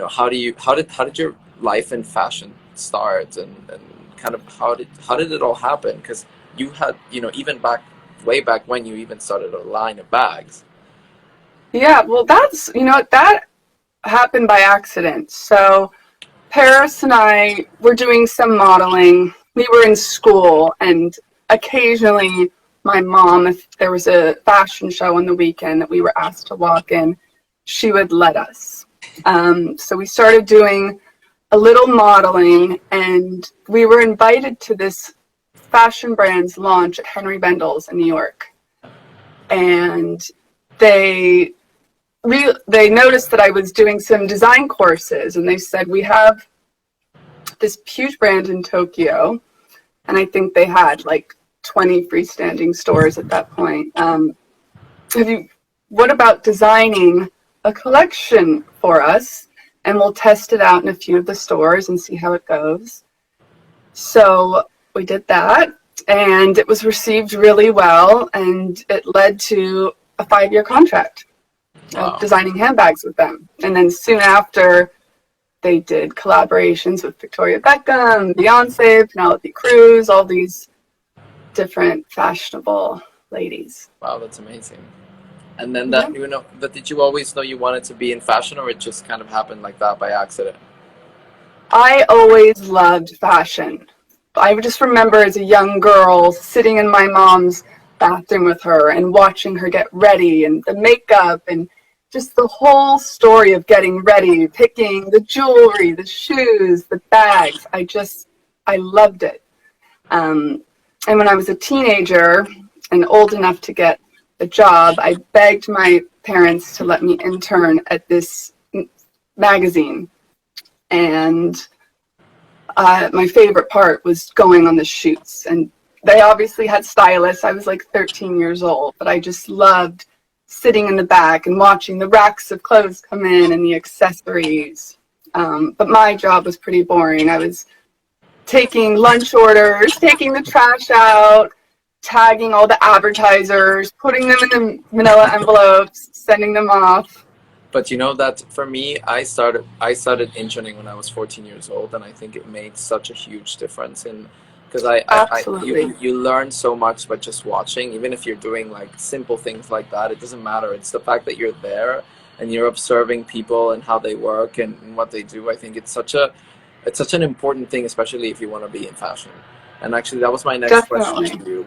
how did your life in fashion start, and kind of how did it all happen? Because you had, even way back when you even started a line of bags. Yeah, well, that happened by accident. So Paris and I were doing some modeling. We were in school, and occasionally my mom, if there was a fashion show on the weekend that we were asked to walk in, she would let us. So we started doing a little modeling, and we were invited to this fashion brand's launch at Henry Bendel's in New York. And they they noticed that I was doing some design courses, and they said, we have this huge brand in Tokyo, and I think they had like 20 freestanding stores at that point. What about designing a collection for us, and we'll test it out in a few of the stores and see how it goes. So we did that, and it was received really well, and it led to a 5-year contract of designing handbags with them. And then soon after, they did collaborations with Victoria Beckham, Beyonce, Penelope Cruz, all these different fashionable ladies. Wow, that's amazing. And then that did you always know you wanted to be in fashion, or it just kind of happened like that by accident? I always loved fashion. I just remember as a young girl sitting in my mom's bathroom with her and watching her get ready, and the makeup and just the whole story of getting ready, picking the jewelry, the shoes, the bags. I loved it. And when I was a teenager and old enough to get a job, I begged my parents to let me intern at this magazine. And my favorite part was going on the shoots. And they obviously had stylists. I was like 13 years old, but I just loved sitting in the back and watching the racks of clothes come in and the accessories. But my job was pretty boring. I was taking lunch orders, taking the trash out, tagging all the advertisers, putting them in the manila envelopes, sending them off. But you know that for me, I started interning when I was 14 years old, and I think it made such a huge difference in, because Absolutely. you learn so much by just watching. Even if you're doing like simple things like that, it doesn't matter. It's the fact that you're there and you're observing people and how they work, and what they do. I think it's such an important thing, especially if you want to be in fashion. And actually, that was my next question Definitely. to you.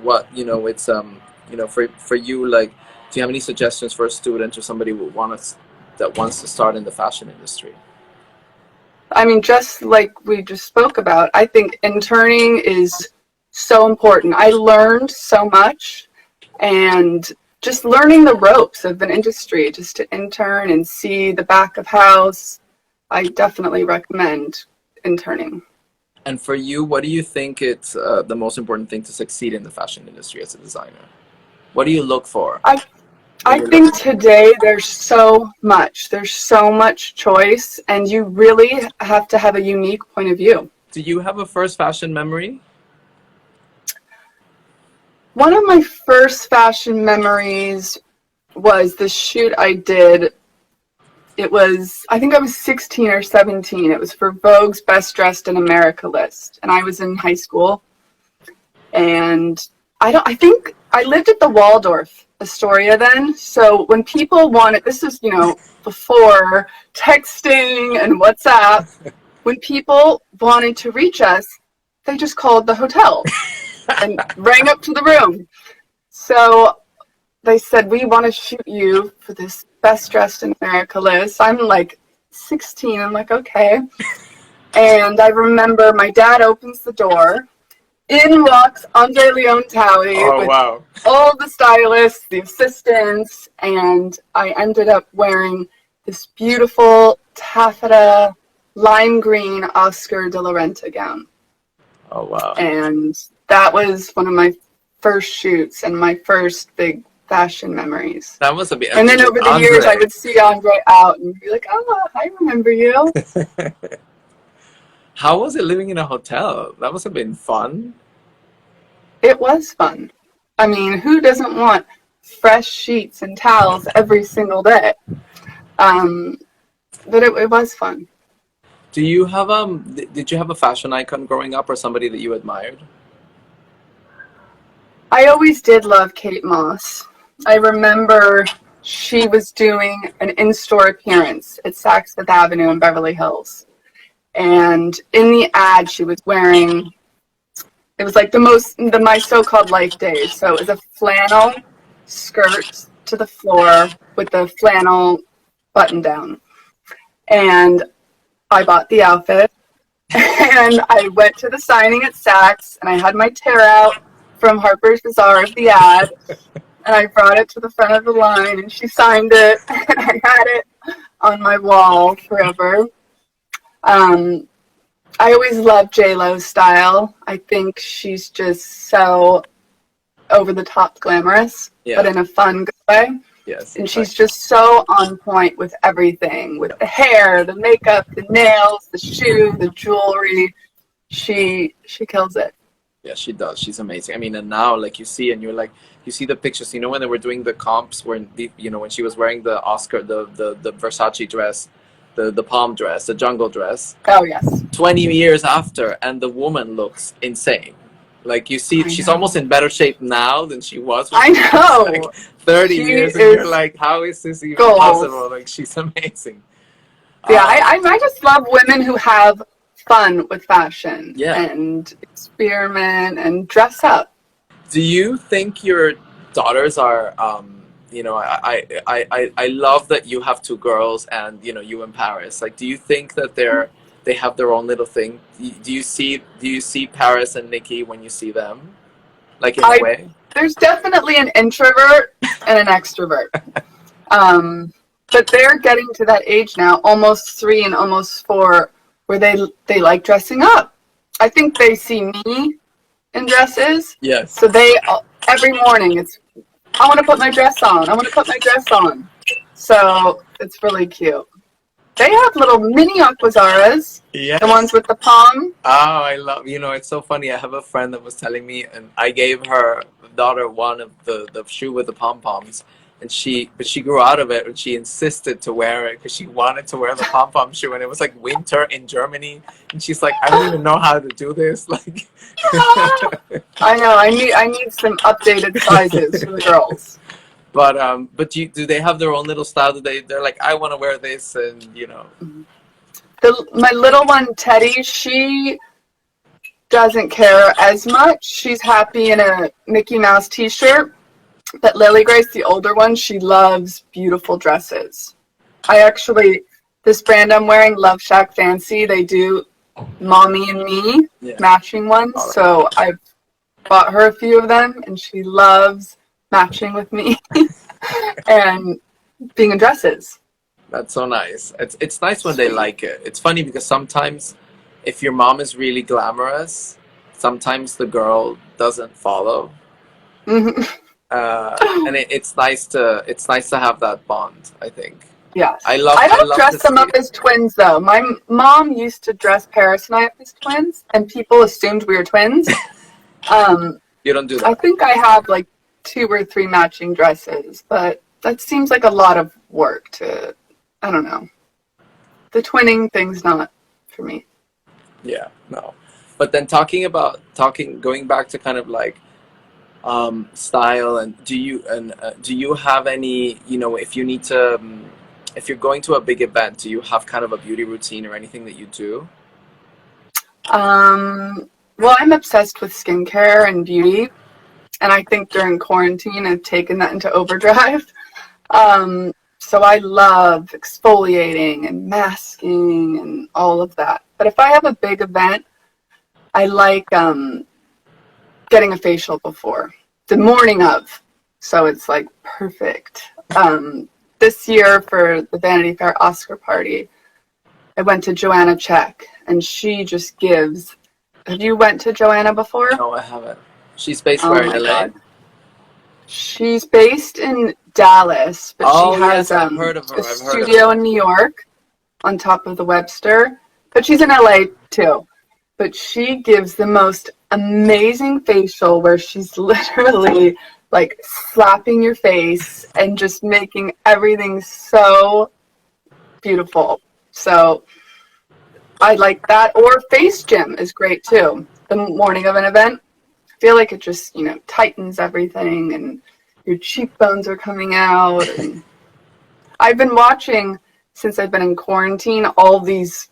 For you, like, do you have any suggestions for a student or somebody that wants to start in the fashion industry? I mean, just like we just spoke about, I think interning is so important. I learned so much, and just learning the ropes of an industry, just to intern and see the back of house, I definitely recommend interning. And for you, what do you think it's the most important thing to succeed in the fashion industry as a designer? What do you look for I when I you're looking? think today there's so much choice, and you really have to have a unique point of view. Do you have a first fashion memory? One of my first fashion memories was the shoot I did. I think I was 16 or 17. It was for Vogue's Best Dressed in America list. And I was in high school. And I think I lived at the Waldorf Astoria then. So when people wanted, this is, before texting and WhatsApp, when people wanted to reach us, they just called the hotel and rang up to the room. So they said, we want to shoot you for this Best Dressed in America list. I'm like 16. I'm like, okay. And I remember my dad opens the door. In walks Andre Leon Talley Oh with wow. all the stylists, the assistants, and I ended up wearing this beautiful taffeta lime green Oscar de la Renta gown. Oh wow. And that was one of my first shoots and my first big fashion memories. That must have been And then over the years, I Andre. would see Andre out and be like, oh, I remember you. How was it living in a hotel? That must have been fun. It was fun. I mean, who doesn't want fresh sheets and towels every single day? Um, but it was fun. Do you have did you have a fashion icon growing up or somebody that you admired? I always did love Kate Moss. I remember she was doing an in-store appearance at Saks Fifth Avenue in Beverly Hills. And in the ad, she was wearing, it was like my so-called life days. So it was a flannel skirt to the floor with the flannel button down. And I bought the outfit and I went to the signing at Saks and I had my tear out from Harper's Bazaar of the ad and I brought it to the front of the line and she signed it and I had it on my wall forever. I always loved J-Lo's style. I think she's just so over the top glamorous, but in a fun good way. Yes. And she's just so on point with everything, with the hair, the makeup, the nails, the shoe, the jewelry. She kills it. Yeah, she does. She's amazing. I mean, and now, like, you see, and you're like, you see the pictures. You know, when they were doing the comps, when when she was wearing the Oscar, the Versace dress, the palm dress, the jungle dress. Oh yes. 20 years after, and the woman looks insane. Like, you see, she's almost in better shape now than she was. When I know. Like 30 years, and you're like, how is this even possible? Like, she's amazing. Yeah, I just love women who have fun with fashion and experiment and dress up. Do you think your daughters are, I love that you have two girls and, you in Paris. Like, do you think that they have their own little thing? Do you see Paris and Nicky when you see them? Like, in a way? There's definitely an introvert and an extrovert. But they're getting to that age now, almost 3 and almost 4, where they like dressing up. I think they see me in dresses. Yes. So every morning it's, I want to put my dress on. I want to put my dress on. So it's really cute. They have little mini Aquazaras. Yes. The ones with the palm. Oh, I love, it's so funny. I have a friend that was telling me, and I gave her daughter one of the shoe with the pom-poms. But she grew out of it and she insisted to wear it because she wanted to wear the pom-pom shoe, and it was like winter in Germany, and she's like, I don't even know how to do this. Like, I know. I need some updated sizes for the girls. But do they have their own little style? They're like, I want to wear this, and My little one Teddy, she doesn't care as much. She's happy in a Mickey Mouse t-shirt. But Lily Grace, the older one, she loves beautiful dresses. This brand I'm wearing, Love Shack Fancy, they do Mommy and Me matching ones. Right. So I've bought her a few of them, and she loves matching with me and being in dresses. That's so nice. It's nice when they like it. It's funny because sometimes if your mom is really glamorous, sometimes the girl doesn't follow. Mm-hmm. And it's nice to have that bond, I think. Yes. I don't dress them up as twins, though. My mom used to dress Paris and I up as twins, and people assumed we were twins. You don't do that. I think I have like 2 or 3 matching dresses, but that seems like a lot of work to, I don't know. The twinning thing's not for me. Yeah, no. But then going back to kind of like style, and do you have any, if you need to, if you're going to a big event, do you have kind of a beauty routine or anything that you do? Well, I'm obsessed with skincare and beauty, and I think during quarantine I've taken that into overdrive. So I love exfoliating and masking and all of that. But if I have a big event, I like getting a facial before, the morning of, so it's like perfect. This year for the Vanity Fair Oscar party, I went to Joanna Czech, and she just gives. Have you went to Joanna before? No, I haven't. She's based where in LA? God. She's based in Dallas, but she has I've heard of her. a studio in New York on top of the Webster, but she's in LA too. But she gives the most amazing facial where she's literally like slapping your face and just making everything so beautiful. So I like that. Or face gym is great too. The morning of an event, I feel like it just, tightens everything and your cheekbones are coming out. And I've been watching, since I've been in quarantine, all these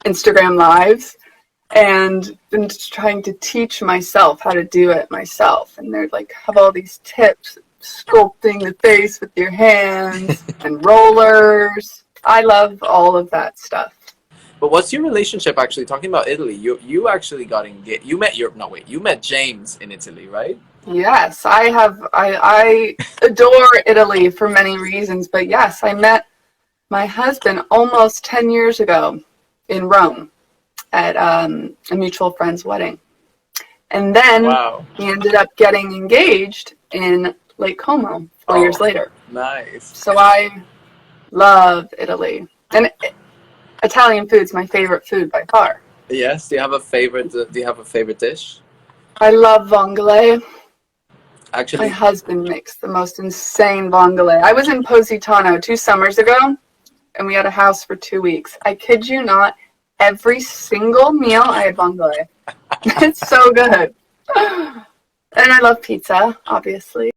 Instagram lives and been just trying to teach myself how to do it myself. And they're like, have all these tips, sculpting the face with your hands and rollers. I love all of that stuff. But what's your relationship actually? Talking about Italy, you actually got engaged. You met your no wait, you met James in Italy, right? Yes, I adore Italy for many reasons, but yes, I met my husband almost 10 years ago in Rome at a mutual friend's wedding. And then Wow. he ended up getting engaged in Lake Como 4 years Oh, later. nice. So I love Italy. And Italian food's my favorite food by far. Yes. Do you have a favorite? Do you have a favorite dish? I love vongole. My Actually, husband makes the most insane vongole. I was in Positano 2 summers ago, and we had a house for 2 weeks. I kid you not, every single meal I had vongole. It's so good. And I love pizza, obviously.